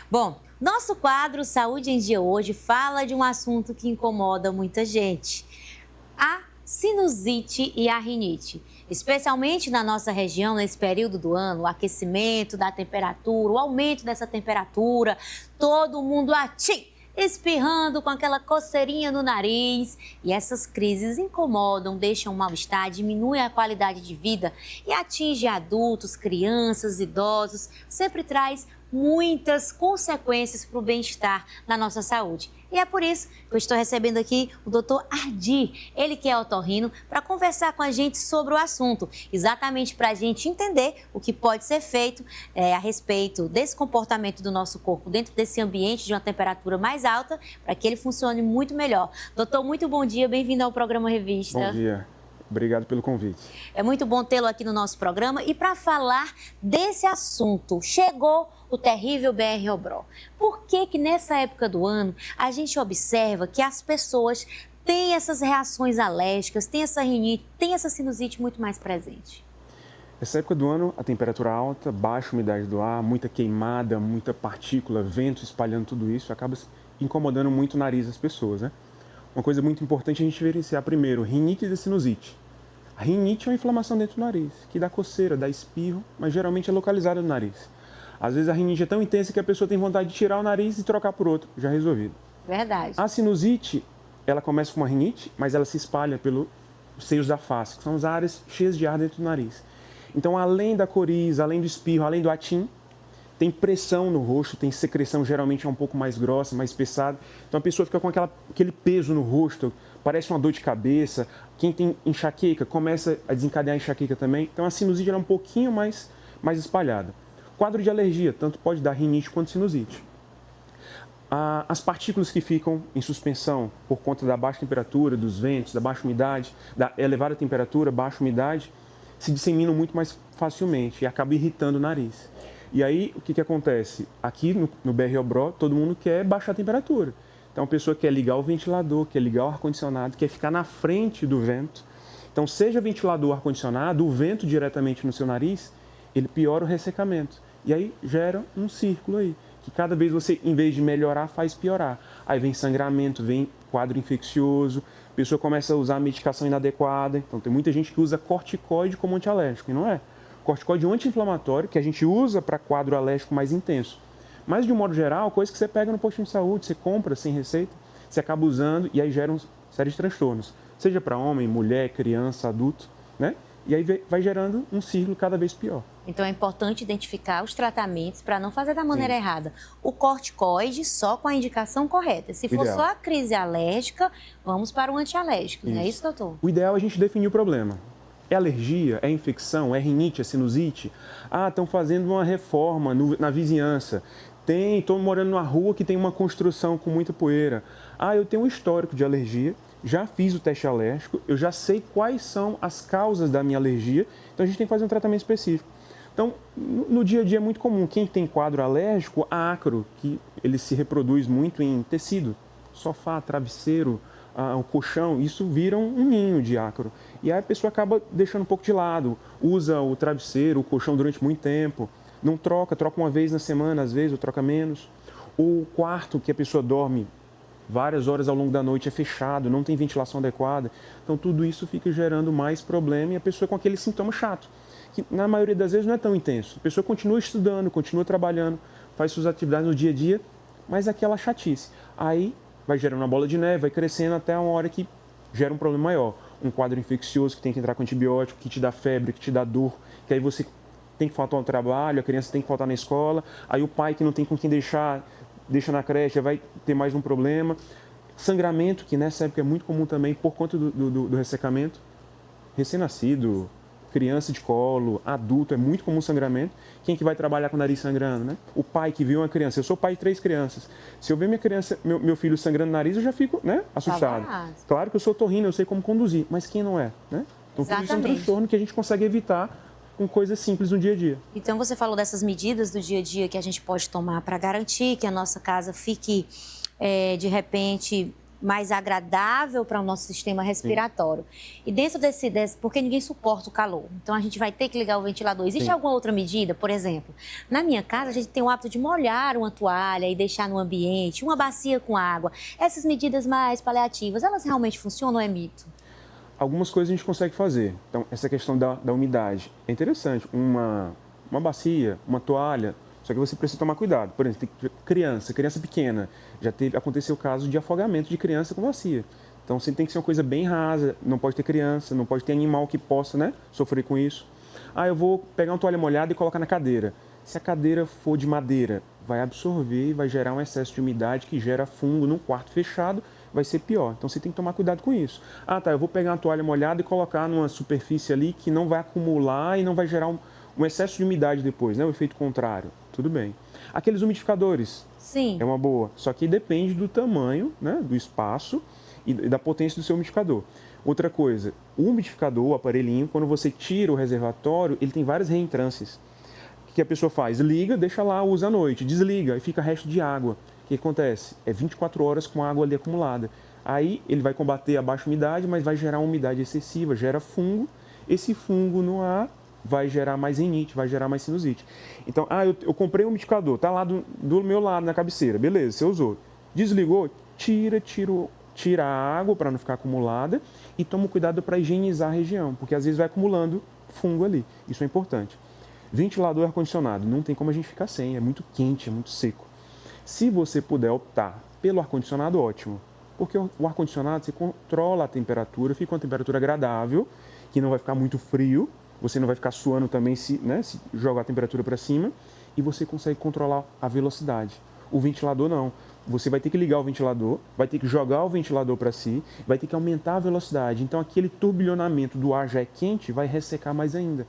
Bom, nosso quadro Saúde em Dia hoje fala de um assunto que incomoda muita gente: a sinusite e a rinite. Especialmente na nossa região, nesse período do ano, o aquecimento da temperatura, o aumento dessa temperatura, todo mundo espirrando com aquela coceirinha no nariz. E essas crises incomodam, deixam um mal-estar, diminuem a qualidade de vida e atinge adultos, crianças, idosos, sempre traz muitas consequências para o bem-estar na nossa saúde. E é por isso que eu estou recebendo aqui o Dr. Ardi, ele que é otorrino, para conversar com a gente sobre o assunto, exatamente para a gente entender o que pode ser feito a respeito desse comportamento do nosso corpo dentro desse ambiente de uma temperatura mais alta, para que ele funcione muito melhor. Doutor, muito bom dia, bem-vindo ao programa Revista. Bom dia. Obrigado pelo convite. É muito bom tê-lo aqui no nosso programa e para falar desse assunto, chegou o terrível BR-Obró. Por que que nessa época do ano a gente observa que as pessoas têm essas reações alérgicas, têm essa rinite, têm essa sinusite muito mais presente? Essa época do ano, a temperatura alta, baixa umidade do ar, muita queimada, muita partícula, vento espalhando tudo isso, acaba incomodando muito o nariz das pessoas, né? Uma coisa muito importante é a gente diferenciar primeiro rinite da sinusite. A rinite é uma inflamação dentro do nariz, que dá coceira, dá espirro, mas geralmente é localizada no nariz. Às vezes a rinite é tão intensa que a pessoa tem vontade de tirar o nariz e trocar por outro, já resolvido. Verdade. A sinusite, ela começa com uma rinite, mas ela se espalha pelos seios da face, que são as áreas cheias de ar dentro do nariz. Então, além da coriza, além do espirro, além do atim, tem pressão no rosto, tem secreção, geralmente é um pouco mais grossa, mais espessada. Então a pessoa fica com aquele peso no rosto, parece uma dor de cabeça. Quem tem enxaqueca começa a desencadear a enxaqueca também. Então a sinusite é um pouquinho mais espalhada. Quadro de alergia, tanto pode dar rinite quanto sinusite. As partículas que ficam em suspensão por conta da baixa temperatura, dos ventos, da baixa umidade, da elevada temperatura, baixa umidade, se disseminam muito mais facilmente e acabam irritando o nariz. E aí, o que acontece? Aqui no BR-Obró, todo mundo quer baixar a temperatura. Então, a pessoa quer ligar o ventilador, quer ligar o ar-condicionado, quer ficar na frente do vento. Então, seja ventilador ou ar-condicionado, o vento diretamente no seu nariz, ele piora o ressecamento. E aí, gera um círculo aí, que cada vez você, em vez de melhorar, faz piorar. Aí vem sangramento, vem quadro infeccioso, a pessoa começa a usar medicação inadequada. Então, tem muita gente que usa corticoide como antialérgico, e não é. Corticoide é um anti-inflamatório que a gente usa para quadro alérgico mais intenso. Mas, de um modo geral, coisa que você pega no postinho de saúde, você compra sem receita, você acaba usando e aí gera uma série de transtornos. Seja para homem, mulher, criança, adulto, né? E aí vai gerando um ciclo cada vez pior. Então é importante identificar os tratamentos para não fazer da maneira errada. O corticoide só com a indicação correta. Se for só a crise alérgica, vamos para o antialérgico, não é isso, doutor? O ideal é a gente definir o problema. É alergia? É infecção? É rinite? É sinusite? Estão fazendo uma reforma na vizinhança. Estou morando numa rua que tem uma construção com muita poeira. Eu tenho um histórico de alergia, já fiz o teste alérgico, eu já sei quais são as causas da minha alergia, então a gente tem que fazer um tratamento específico. Então, no dia a dia é muito comum, quem tem quadro alérgico, a ácaro, que ele se reproduz muito em tecido, sofá, travesseiro, o colchão, isso vira um ninho de ácaro. E aí a pessoa acaba deixando um pouco de lado, usa o travesseiro, o colchão durante muito tempo, não troca uma vez na semana, às vezes, ou troca menos. O quarto que a pessoa dorme várias horas ao longo da noite é fechado, não tem ventilação adequada. Então tudo isso fica gerando mais problema e a pessoa com aquele sintoma chato, que na maioria das vezes não é tão intenso. A pessoa continua estudando, continua trabalhando, faz suas atividades no dia a dia, mas aquela chatice. Aí vai gerando uma bola de neve, vai crescendo até uma hora que gera um problema maior. Um quadro infeccioso que tem que entrar com antibiótico, que te dá febre, que te dá dor, que aí você tem que faltar no trabalho, a criança tem que faltar na escola, aí o pai que não tem com quem deixa na creche, vai ter mais um problema. Sangramento, que nessa época é muito comum também por conta do ressecamento. Recém-nascido, criança de colo, adulto, é muito comum sangramento. Quem que vai trabalhar com o nariz sangrando, né? O pai que viu uma criança. Eu sou pai de 3 crianças. Se eu ver meu filho sangrando no nariz, eu já fico, né, assustado. Claro que eu sou otorrino, eu sei como conduzir, mas quem não é, né? Então, tudo isso é um transtorno que a gente consegue evitar com coisas simples no dia a dia. Então, você falou dessas medidas do dia a dia que a gente pode tomar para garantir que a nossa casa fique, de repente, mais agradável para o nosso sistema respiratório. Sim. E dentro desse, porque ninguém suporta o calor, então a gente vai ter que ligar o ventilador. Existe alguma outra medida? Por exemplo, na minha casa a gente tem o hábito de molhar uma toalha e deixar no ambiente, uma bacia com água. Essas medidas mais paliativas, elas realmente funcionam ou é mito? Algumas coisas a gente consegue fazer. Então, essa questão da umidade é interessante. Uma bacia, uma toalha, só que você precisa tomar cuidado. Por exemplo, criança pequena, aconteceu o caso de afogamento de criança com bacia. Então, você tem que ser uma coisa bem rasa, não pode ter criança, não pode ter animal que possa, né, sofrer com isso. Ah, eu vou pegar uma toalha molhada e colocar na cadeira. Se a cadeira for de madeira, vai absorver e vai gerar um excesso de umidade que gera fungo num quarto fechado, vai ser pior. Então, você tem que tomar cuidado com isso. Ah, tá, eu vou pegar uma toalha molhada e colocar numa superfície ali que não vai acumular e não vai gerar um excesso de umidade depois, né? O efeito contrário. Tudo bem. Aqueles umidificadores. Sim. É uma boa. Só que depende do tamanho, né, do espaço e da potência do seu umidificador. Outra coisa, o umidificador, o aparelhinho, quando você tira o reservatório, ele tem várias reentrâncias. O que a pessoa faz? Liga, deixa lá, usa à noite, desliga e fica resto de água. O que acontece? É 24 horas com água ali acumulada. Aí ele vai combater a baixa umidade, mas vai gerar uma umidade excessiva, gera fungo. Esse fungo no ar vai gerar mais rinite, vai gerar mais sinusite. Então, eu comprei um umidificador, tá lá do meu lado na cabeceira, beleza, você usou. Desligou, tira a água para não ficar acumulada e toma cuidado para higienizar a região, porque às vezes vai acumulando fungo ali. Isso é importante. Ventilador e ar-condicionado, não tem como a gente ficar sem, é muito quente, é muito seco. Se você puder optar pelo ar-condicionado, ótimo. Porque o ar-condicionado, você controla a temperatura, fica uma temperatura agradável, que não vai ficar muito frio, você não vai ficar suando também se jogar a temperatura para cima, e você consegue controlar a velocidade. O ventilador não. Você vai ter que ligar o ventilador, vai ter que jogar o ventilador para si, vai ter que aumentar a velocidade. Então, aquele turbilhonamento do ar já é quente, vai ressecar mais ainda.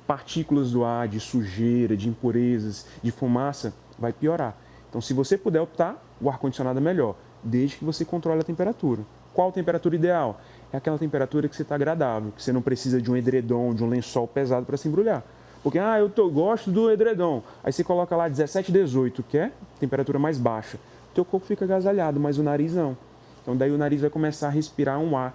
Partículas do ar, de sujeira, de impurezas, de fumaça, vai piorar. Então, se você puder optar, o ar-condicionado é melhor, desde que você controle a temperatura. Qual a temperatura ideal? É aquela temperatura que você está agradável, que você não precisa de um edredom, de um lençol pesado para se embrulhar. Porque, eu gosto do edredom. Aí você coloca lá 17, 18, que é temperatura mais baixa. O teu corpo fica agasalhado, mas o nariz não. Então, daí o nariz vai começar a respirar um ar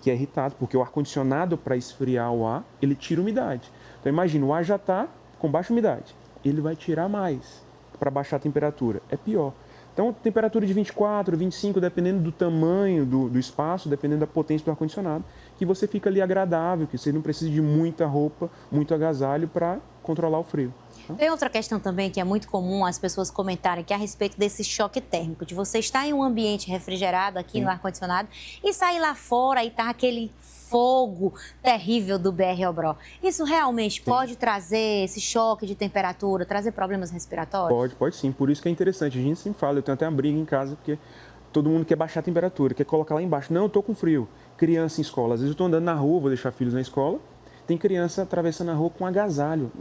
que é irritado, porque o ar-condicionado, para esfriar o ar, ele tira umidade. Então, imagina, o ar já está com baixa umidade. Ele vai tirar mais para baixar a temperatura. É pior. Então, temperatura de 24, 25, dependendo do tamanho do espaço, dependendo da potência do ar-condicionado, que você fica ali agradável, que você não precisa de muita roupa, muito agasalho para controlar o frio. Tem outra questão também que é muito comum as pessoas comentarem, que é a respeito desse choque térmico, de você estar em um ambiente refrigerado aqui no ar-condicionado e sair lá fora e tá aquele fogo terrível do BR-Obró. Isso realmente pode trazer esse choque de temperatura, trazer problemas respiratórios? Pode sim. Por isso que é interessante. A gente sempre fala, eu tenho até uma briga em casa, porque todo mundo quer baixar a temperatura, quer colocar lá embaixo. Não, eu tô com frio. Criança em escola. Às vezes eu tô andando na rua, vou deixar filhos na escola, tem criança atravessando a rua com agasalho.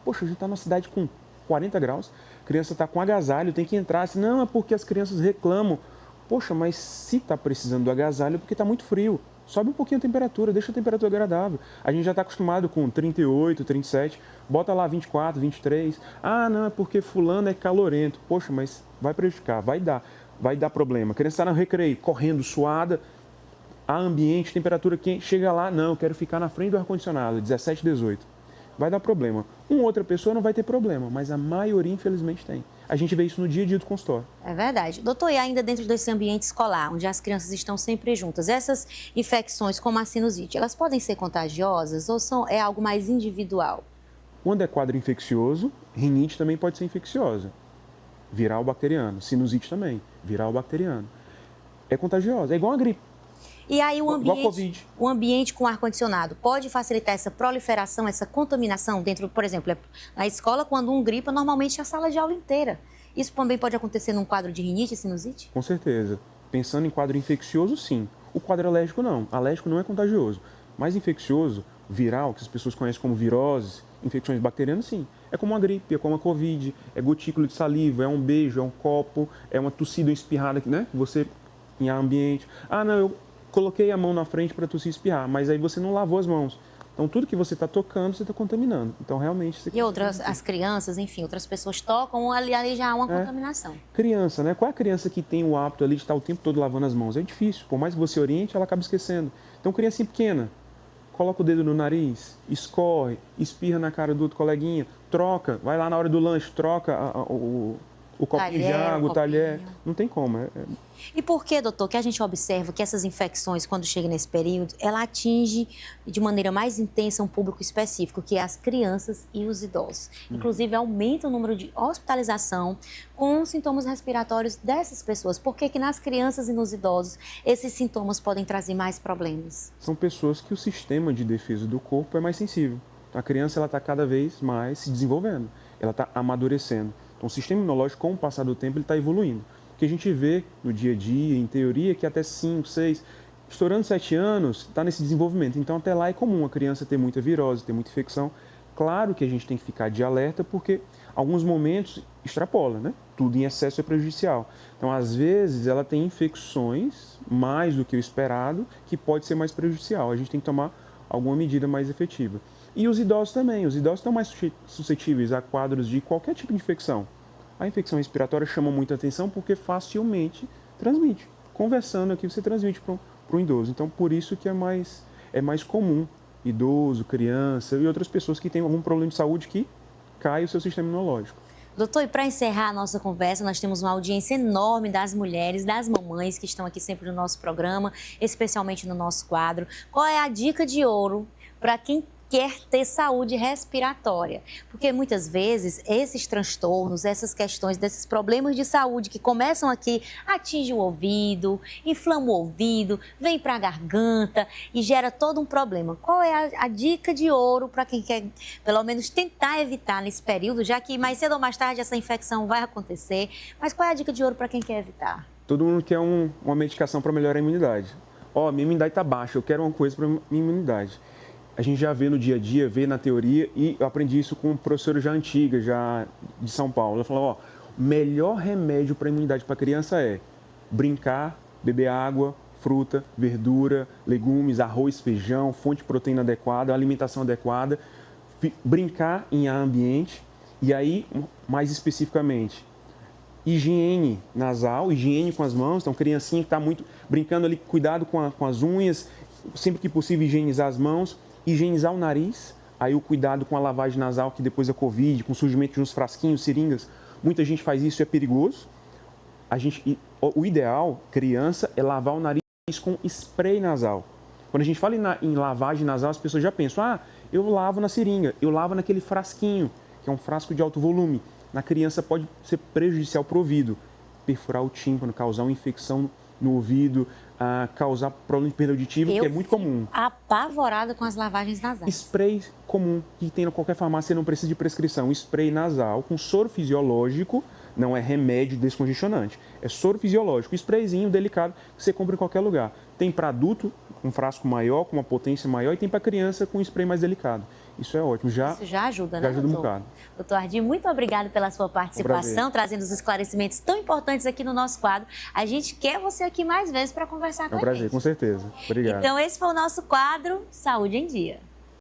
Poxa, a gente está numa cidade com 40 graus, a criança está com agasalho, tem que entrar. Assim, não, é porque as crianças reclamam. Poxa, mas se está precisando do agasalho é porque está muito frio. Sobe um pouquinho a temperatura, deixa a temperatura agradável. A gente já está acostumado com 38, 37, bota lá 24, 23. Ah, não, é porque fulano é calorento. Poxa, mas vai prejudicar, vai dar problema. A criança está no recreio, correndo, suada, há ambiente, temperatura quente, chega lá, não, eu quero ficar na frente do ar-condicionado, 17, 18. Vai dar problema. Uma outra pessoa não vai ter problema, mas a maioria, infelizmente, tem. A gente vê isso no dia a dia do consultório. É verdade. Doutor, e ainda dentro desse ambiente escolar, onde as crianças estão sempre juntas, essas infecções como a sinusite, elas podem ser contagiosas ou é algo mais individual? Quando é quadro infeccioso, rinite também pode ser infecciosa. Viral bacteriano. Sinusite também, viral bacteriano. É contagiosa, é igual a gripe. E aí o ambiente com ar-condicionado pode facilitar essa proliferação, essa contaminação dentro, por exemplo, na escola, quando um gripa, normalmente é a sala de aula inteira. Isso também pode acontecer num quadro de rinite e sinusite? Com certeza. Pensando em quadro infeccioso, sim. O quadro alérgico, não. Alérgico não é contagioso. Mas infeccioso, viral, que as pessoas conhecem como viroses, infecções bacterianas, sim. É como a gripe, é como a Covid, é gotícula de saliva, é um beijo, é um copo, é uma tossida ou espirrada, né? Você em ambiente. Ah, não, eu coloquei a mão na frente para tossir e espirrar, mas aí você não lavou as mãos. Então, tudo que você está tocando, você está contaminando. Então, realmente... Você E outras, as crianças, enfim, outras pessoas tocam, ali já há uma contaminação. Criança, né? Qual é a criança que tem o hábito ali de estar o tempo todo lavando as mãos? É difícil. Por mais que você oriente, ela acaba esquecendo. Então, criança pequena, coloca o dedo no nariz, escorre, espirra na cara do outro coleguinha, troca, vai lá na hora do lanche, troca o copinho de água, o talher. Não tem como. E por que, doutor, que a gente observa que essas infecções, quando chegam nesse período, ela atinge de maneira mais intensa um público específico, que é as crianças e os idosos. Inclusive, aumenta o número de hospitalização com sintomas respiratórios dessas pessoas. Por que nas crianças e nos idosos esses sintomas podem trazer mais problemas? São pessoas que o sistema de defesa do corpo é mais sensível. A criança está cada vez mais se desenvolvendo, ela está amadurecendo. Então, o sistema imunológico, com o passar do tempo, ele está evoluindo. O que a gente vê no dia a dia, em teoria, é que até 5, 6, estourando 7 anos, está nesse desenvolvimento. Então, até lá é comum a criança ter muita virose, ter muita infecção. Claro que a gente tem que ficar de alerta, porque alguns momentos extrapola, né? Tudo em excesso é prejudicial. Então, às vezes, ela tem infecções mais do que o esperado, que pode ser mais prejudicial. A gente tem que tomar alguma medida mais efetiva. E os idosos também. Os idosos estão mais suscetíveis a quadros de qualquer tipo de infecção. A infecção respiratória chama muita atenção porque facilmente transmite. Conversando aqui, você transmite para o idoso. Então, por isso que é mais comum idoso, criança e outras pessoas que têm algum problema de saúde que cai o seu sistema imunológico. Doutor, e para encerrar a nossa conversa, nós temos uma audiência enorme das mulheres, das mamães que estão aqui sempre no nosso programa, especialmente no nosso quadro. Qual é a dica de ouro para quem quer ter saúde respiratória? Porque muitas vezes esses transtornos, essas questões, desses problemas de saúde que começam aqui, atingem o ouvido, inflama o ouvido, vem para a garganta e gera todo um problema. Qual é a dica de ouro para quem quer, pelo menos, tentar evitar nesse período, já que mais cedo ou mais tarde essa infecção vai acontecer, mas qual é a dica de ouro para quem quer evitar? Todo mundo quer uma medicação para melhorar a imunidade. Minha imunidade está baixa, eu quero uma coisa para minha imunidade. A gente já vê no dia a dia, vê na teoria, e eu aprendi isso com uma professora já antiga, já de São Paulo. Ela falou, o melhor remédio para a imunidade para a criança é brincar, beber água, fruta, verdura, legumes, arroz, feijão, fonte de proteína adequada, alimentação adequada, brincar em ar ambiente e aí, mais especificamente, higiene nasal, higiene com as mãos. Então, criancinha que está muito brincando ali, cuidado com as unhas, sempre que possível higienizar as mãos. Higienizar o nariz, aí o cuidado com a lavagem nasal, que depois da Covid, com o surgimento de uns frasquinhos, seringas, muita gente faz isso e é perigoso. O ideal, criança, é lavar o nariz com spray nasal. Quando a gente fala em lavagem nasal, as pessoas já pensam, eu lavo na seringa, eu lavo naquele frasquinho, que é um frasco de alto volume. Na criança pode ser prejudicial para o ouvido, perfurar o tímpano, causar uma infecção no ouvido, causar problema de perda auditiva, que é muito comum. Apavorada com as lavagens nasais. Spray comum, que tem em qualquer farmácia, não precisa de prescrição. Spray nasal com soro fisiológico, não é remédio descongestionante, é soro fisiológico. Sprayzinho delicado que você compra em qualquer lugar. Tem para adulto, um frasco maior, com uma potência maior, e tem para criança com um spray mais delicado. Isso é ótimo. Isso já ajuda, né, já ajuda um bocado. Doutor Ardir, muito obrigada pela sua participação, trazendo os esclarecimentos tão importantes aqui no nosso quadro. A gente quer você aqui mais vezes para conversar com a gente. É um prazer, com certeza. Obrigado. Então, esse foi o nosso quadro Saúde em Dia.